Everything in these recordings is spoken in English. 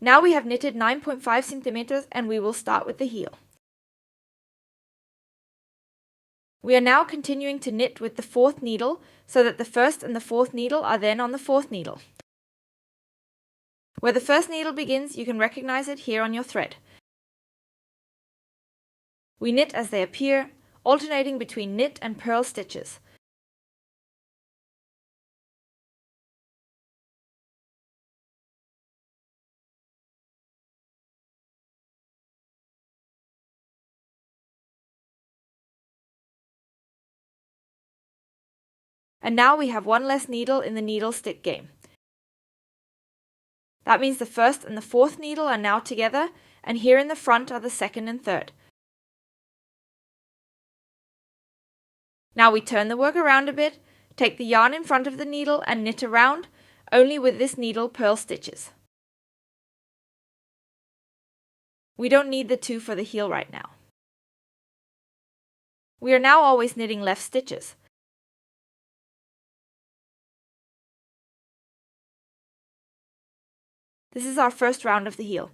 Now we have knitted 9.5 centimeters and we will start with the heel. We are now continuing to knit with the 4th needle so that the 1st and the 4th needle are then on the 4th needle. Where the 1st needle begins, you can recognize it here on your thread. We knit as they appear, alternating between knit and purl stitches. And now we have one less needle in the needle stick game. That means the 1st and the 4th needle are now together, and here in the front are the 2nd and 3rd. Now we turn the work around a bit, take the yarn in front of the needle and knit around, only with this needle purl stitches. We don't need the 2 for the heel right now. We are now always knitting left stitches. This is our first round of the heel.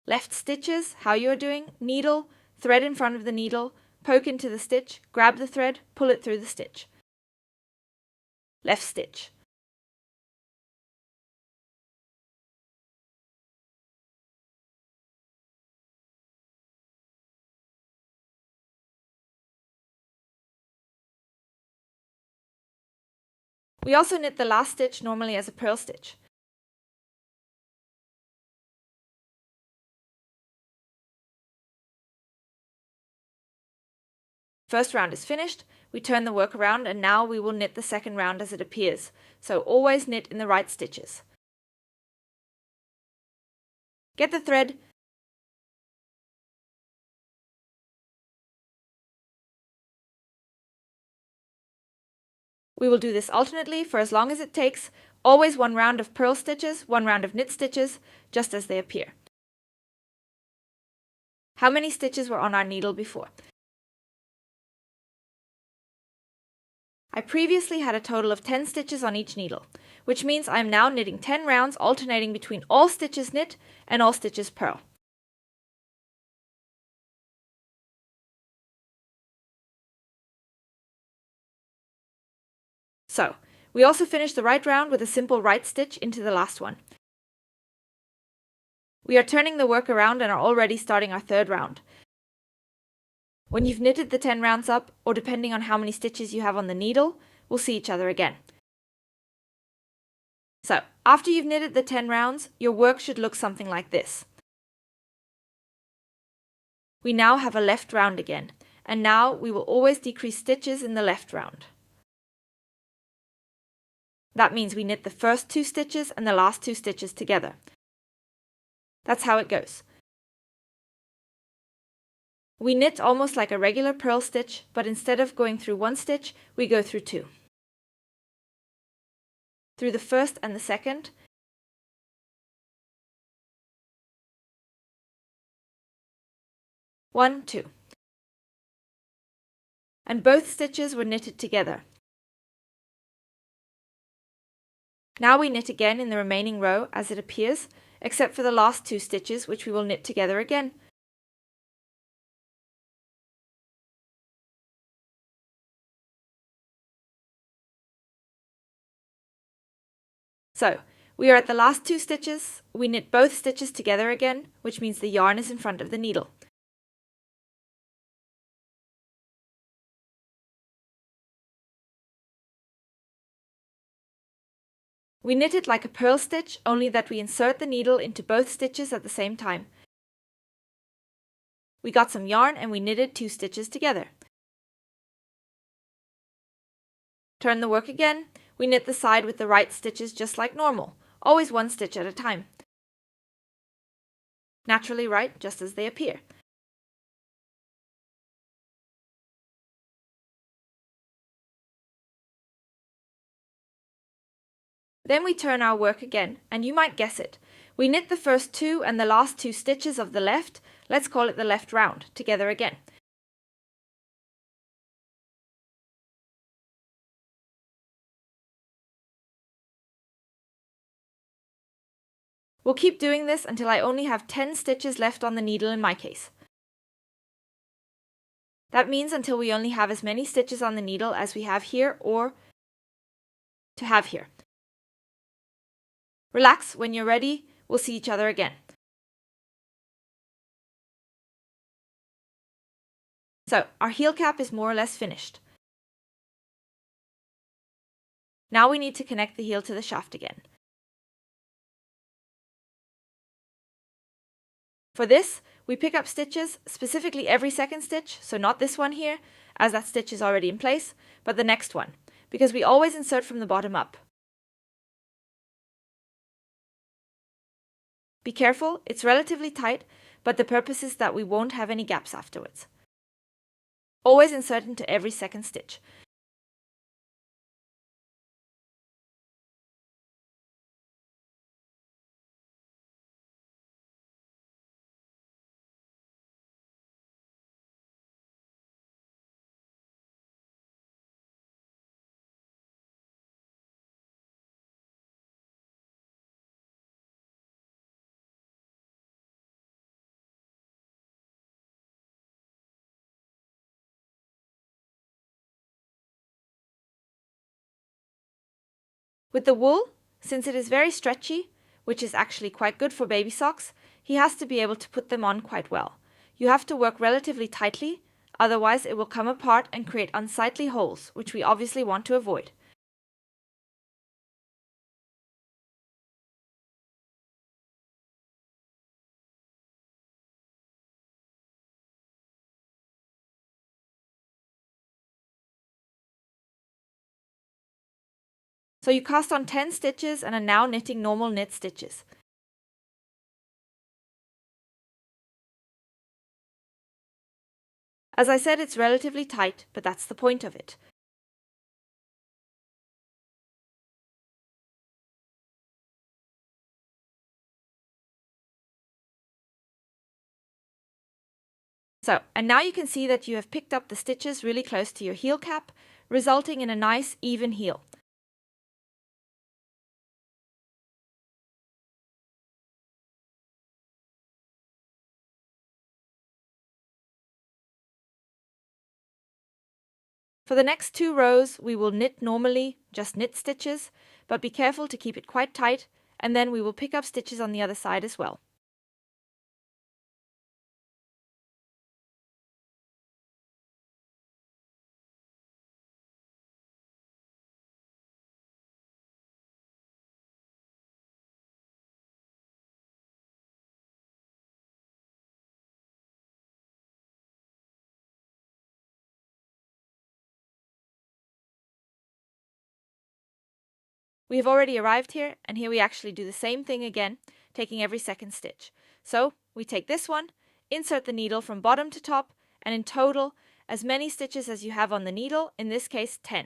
Left stitches, how you are doing, needle, thread in front of the needle, poke into the stitch, grab the thread, pull it through the stitch. Left stitch. We also knit the last stitch normally as a purl stitch. First round is finished, we turn the work around and now we will knit the second round as it appears, so always knit in the right stitches. Get the thread, we will do this alternately for as long as it takes, always one round of purl stitches, one round of knit stitches, just as they appear. How many stitches were on our needle before? I previously had a total of 10 stitches on each needle, which means I am now knitting 10 rounds alternating between all stitches knit and all stitches purl. So, we also finished the right round with a simple right stitch into the last one. We are turning the work around and are already starting our third round. When you've knitted the 10 rounds up, or depending on how many stitches you have on the needle, we'll see each other again. So, after you've knitted the 10 rounds, your work should look something like this. We now have a left round again, and now we will always decrease stitches in the left round. That means we knit the first 2 stitches and the last 2 stitches together. That's how it goes. We knit almost like a regular purl stitch, but instead of going through one stitch, we go through 2. Through the first and the second, one, 2. And both stitches were knitted together. Now we knit again in the remaining row as it appears, except for the last 2 stitches which we will knit together again. So, we are at the last 2 stitches, we knit both stitches together again, which means the yarn is in front of the needle. We knit it like a purl stitch, only that we insert the needle into both stitches at the same time. We got some yarn and we knitted 2 stitches together. Turn the work again, we knit the side with the right stitches just like normal, always 1 stitch at a time. Naturally right, just as they appear. Then we turn our work again, and you might guess it. We knit the first 2 and the last 2 stitches of the left, let's call it the left round, together again. We'll keep doing this until I only have 10 stitches left on the needle in my case. That means until we only have as many stitches on the needle as we have here or to have here. Relax, when you're ready, we'll see each other again. So, our heel cap is more or less finished. Now we need to connect the heel to the shaft again. For this, we pick up stitches, specifically every second stitch, so not this one here, as that stitch is already in place, but the next one, because we always insert from the bottom up. Be careful, it's relatively tight, but the purpose is that we won't have any gaps afterwards. Always insert into every second stitch. With the wool, since it is very stretchy, which is actually quite good for baby socks, he has to be able to put them on quite well. You have to work relatively tightly, otherwise it will come apart and create unsightly holes, which we obviously want to avoid. So you cast on 10 stitches and are now knitting normal knit stitches. As I said, it's relatively tight, but that's the point of it. So, and now you can see that you have picked up the stitches really close to your heel cap, resulting in a nice even heel. For the next 2 rows, we will knit normally, just knit stitches, but be careful to keep it quite tight, and then we will pick up stitches on the other side as well. We have already arrived here, and here we actually do the same thing again, taking every second stitch. So, we take this one, insert the needle from bottom to top, and in total, as many stitches as you have on the needle, in this case 10.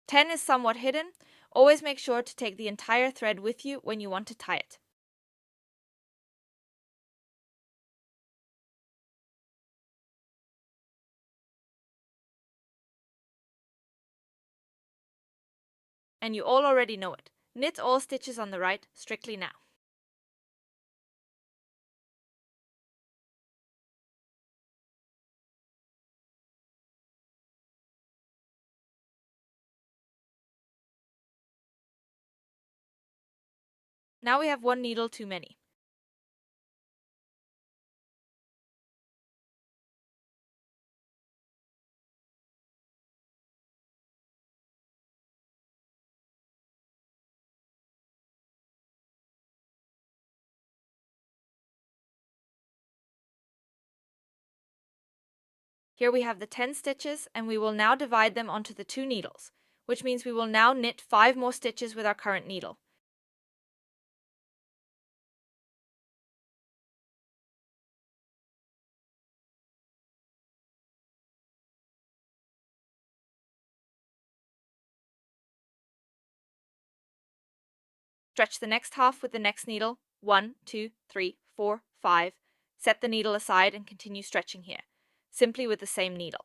Ten is somewhat hidden. Always make sure to take the entire thread with you when you want to tie it. And you all already know it. Knit all stitches on the right strictly now. Now we have one needle too many. Here we have the 10 stitches, and we will now divide them onto the 2 needles, which means we will now knit 5 more stitches with our current needle. Stretch the next half with the next needle, 1, 2, 3, 4, 5. Set the needle aside and continue stretching here, simply with the same needle.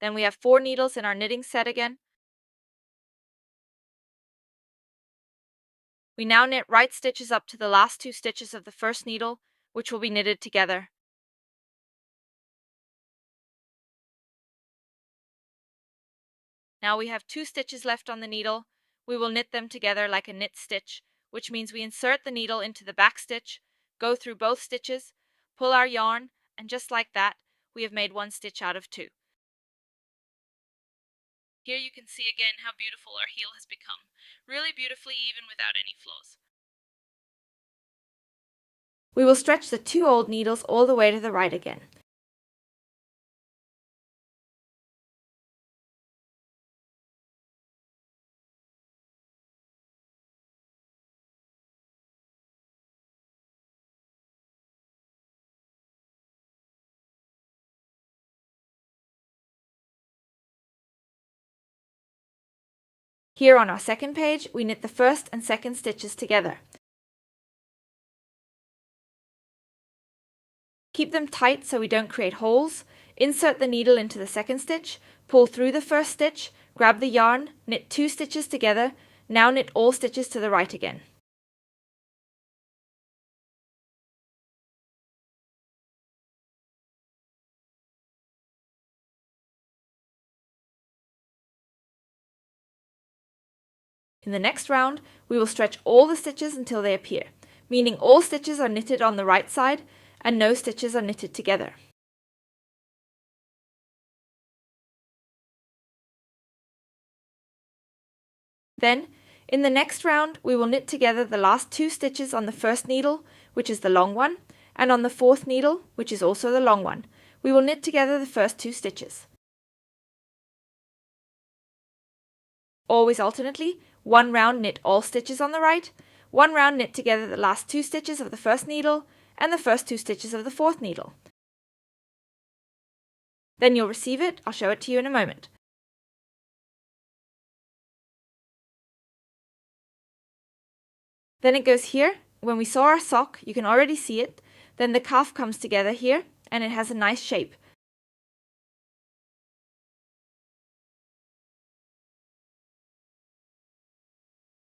Then we have 4 needles in our knitting set again. We now knit right stitches up to the last 2 stitches of the first needle, which will be knitted together. Now we have 2 stitches left on the needle. We will knit them together like a knit stitch, which means we insert the needle into the back stitch, go through both stitches, pull our yarn, and just like that, we have made 1 stitch out of 2. Here you can see again how beautiful our heel has become, really beautifully even without any flaws. We will stretch the 2 old needles all the way to the right again. Here on our second page, we knit the first and second stitches together. Keep them tight so we don't create holes. Insert the needle into the second stitch, pull through the first stitch, grab the yarn, knit 2 stitches together. Now knit all stitches to the right again. In the next round, we will stretch all the stitches until they appear, meaning all stitches are knitted on the right side and no stitches are knitted together. Then, in the next round, we will knit together the last 2 stitches on the first needle, which is the long one, and on the fourth needle, which is also the long one. We will knit together the first 2 stitches. Always alternately, 1 round knit all stitches on the right, 1 round knit together the last 2 stitches of the first needle, and the first 2 stitches of the fourth needle. Then you'll receive it. I'll show it to you in a moment. Then it goes here. When we sew our sock, you can already see it. Then the cuff comes together here, and it has a nice shape.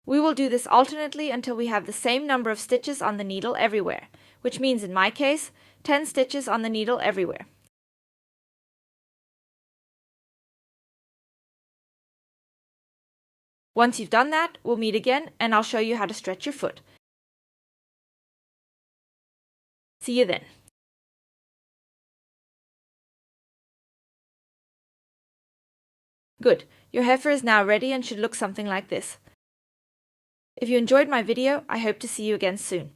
We will do this alternately until we have the same number of stitches on the needle everywhere, which means in my case, 10 stitches on the needle everywhere. Once you've done that, we'll meet again and I'll show you how to stretch your foot. See you then. Good, your heifer is now ready and should look something like this. If you enjoyed my video, I hope to see you again soon.